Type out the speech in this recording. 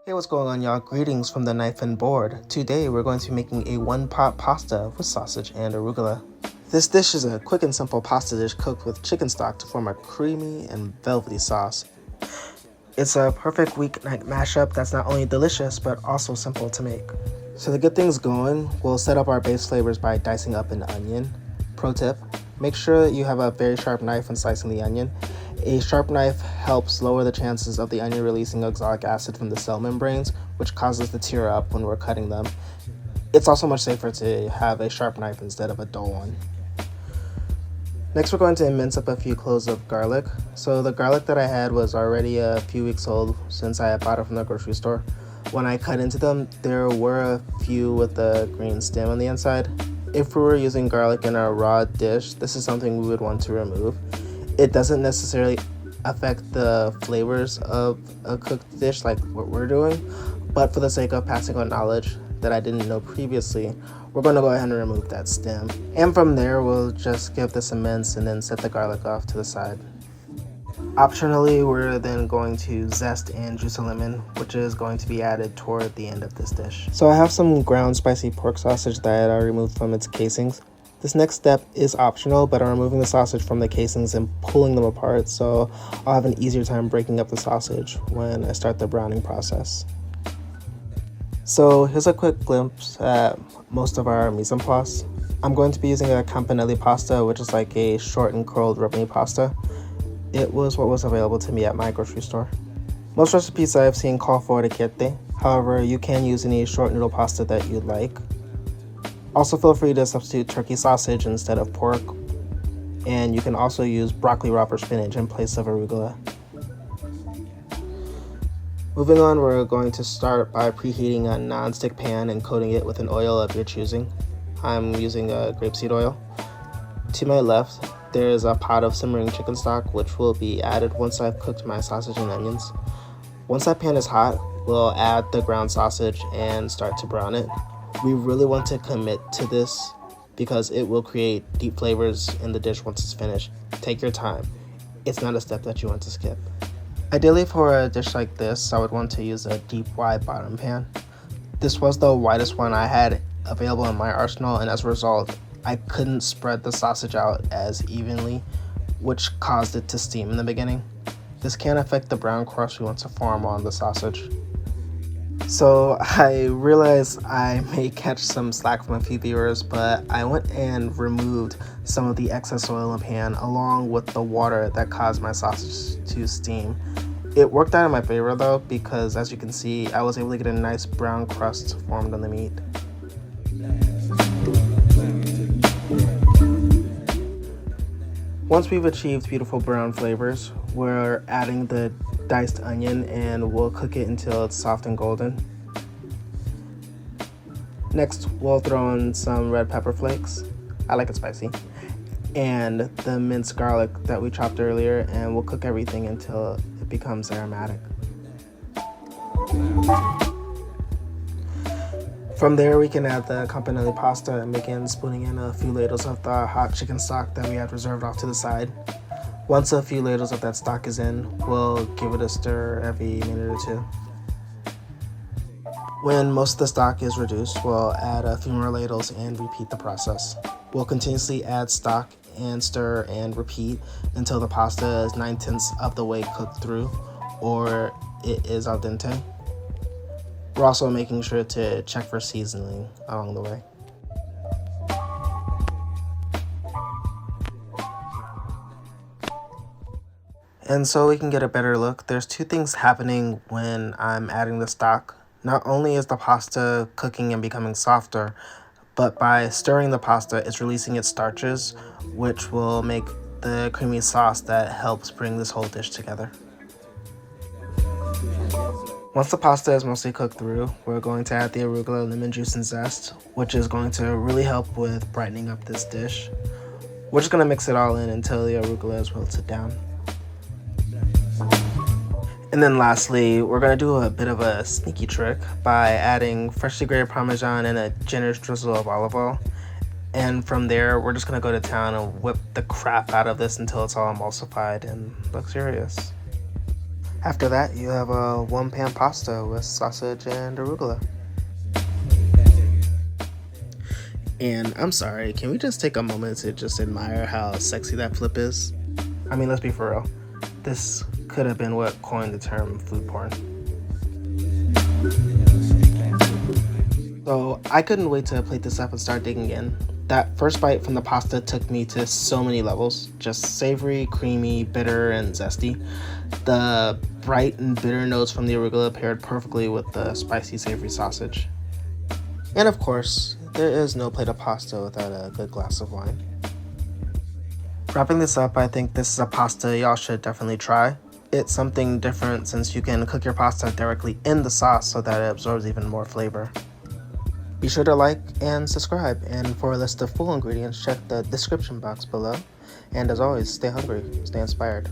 Hey, what's going on, y'all? Greetings from the knife and board. Today we're going to be making a one-pot pasta with sausage and arugula. This dish is a quick and simple pasta dish cooked with chicken stock to form a creamy and velvety sauce. It's a perfect weeknight mashup that's not only delicious but also simple to make. So to get things going, we'll set up our base flavors by dicing up an onion. Pro tip, make sure that you have a very sharp knife when slicing the onion. A sharp knife helps lower the chances of the onion releasing oxalic acid from the cell membranes, which causes to tear up when we're cutting them. It's also much safer to have a sharp knife instead of a dull one. Next, we're going to mince up a few cloves of garlic. So the garlic that I had was already a few weeks old since I had bought it from the grocery store. When I cut into them, there were a few with the green stem on the inside. If we were using garlic in a raw dish, this is something we would want to remove. It doesn't necessarily affect the flavors of a cooked dish like what we're doing, but for the sake of passing on knowledge that I didn't know previously, we're going to go ahead and remove that stem. And from there, we'll just give this a mince and then set the garlic off to the side. Optionally, we're then going to zest and juice a lemon, which is going to be added toward the end of this dish. So I have some ground spicy pork sausage that I removed from its casings. This next step is optional, but I'm removing the sausage from the casings and pulling them apart, so I'll have an easier time breaking up the sausage when I start the browning process. So here's a quick glimpse at most of our mise en place. I'm going to be using a campanelli pasta, which is like a short and curled ribeye pasta. It was what was available to me at my grocery store. Most recipes I've seen call for orecchiette. However, you can use any short noodle pasta that you'd like. Also, feel free to substitute turkey sausage instead of pork, and you can also use broccoli rabe or spinach in place of arugula. Moving on, we're going to start by preheating a non-stick pan and coating it with an oil of your choosing. I'm using grapeseed oil. To my left, there is a pot of simmering chicken stock, which will be added once I've cooked my sausage and onions. Once that pan is hot, we'll add the ground sausage and start to brown it. We really want to commit to this because it will create deep flavors in the dish once it's finished. Take your time. It's not a step that you want to skip. Ideally, for a dish like this, I would want to use a deep, wide bottom pan. This was the widest one I had available in my arsenal, and as a result, I couldn't spread the sausage out as evenly, which caused it to steam in the beginning. This can affect the brown crust we want to form on the sausage. So I realized I may catch some slack from a few viewers, but I went and removed some of the excess oil in the pan along with the water that caused my sausage to steam. It worked out in my favor though, because as you can see, I was able to get a nice brown crust formed on the meat. Once we've achieved beautiful brown flavors, we're adding the diced onion and we'll cook it until it's soft and golden. Next, we'll throw in some red pepper flakes. I like it spicy. And the minced garlic that we chopped earlier, and we'll cook everything until it becomes aromatic. From there, we can add the campanelli pasta and begin spooning in a few ladles of the hot chicken stock that we had reserved off to the side. Once a few ladles of that stock is in, we'll give it a stir every minute or two. When most of the stock is reduced, we'll add a few more ladles and repeat the process. We'll continuously add stock and stir and repeat until the pasta is 9/10 of the way cooked through, or it is al dente. We're also making sure to check for seasoning along the way. And so we can get a better look, there's two things happening when I'm adding the stock. Not only is the pasta cooking and becoming softer, but by stirring the pasta, it's releasing its starches, which will make the creamy sauce that helps bring this whole dish together. Once the pasta is mostly cooked through, we're going to add the arugula, lemon juice, and zest, which is going to really help with brightening up this dish. We're just going to mix it all in until the arugula is wilted down. And then lastly, we're going to do a bit of a sneaky trick by adding freshly grated Parmesan and a generous drizzle of olive oil. And from there, we're just going to go to town and whip the crap out of this until it's all emulsified and luxurious. After that, you have a one-pan pasta with sausage and arugula. And I'm sorry, can we just take a moment to just admire how sexy that flip is? I mean, let's be for real. This could have been what coined the term food porn. So I couldn't wait to plate this up and start digging in. That first bite from the pasta took me to so many levels. Just savory, creamy, bitter, and zesty. The bright and bitter notes from the arugula paired perfectly with the spicy, savory sausage. And of course, there is no plate of pasta without a good glass of wine. Wrapping this up, I think this is a pasta y'all should definitely try. It's something different since you can cook your pasta directly in the sauce so that it absorbs even more flavor. Be sure to like and subscribe, and for a list of full ingredients, check the description box below. And as always, stay hungry, stay inspired.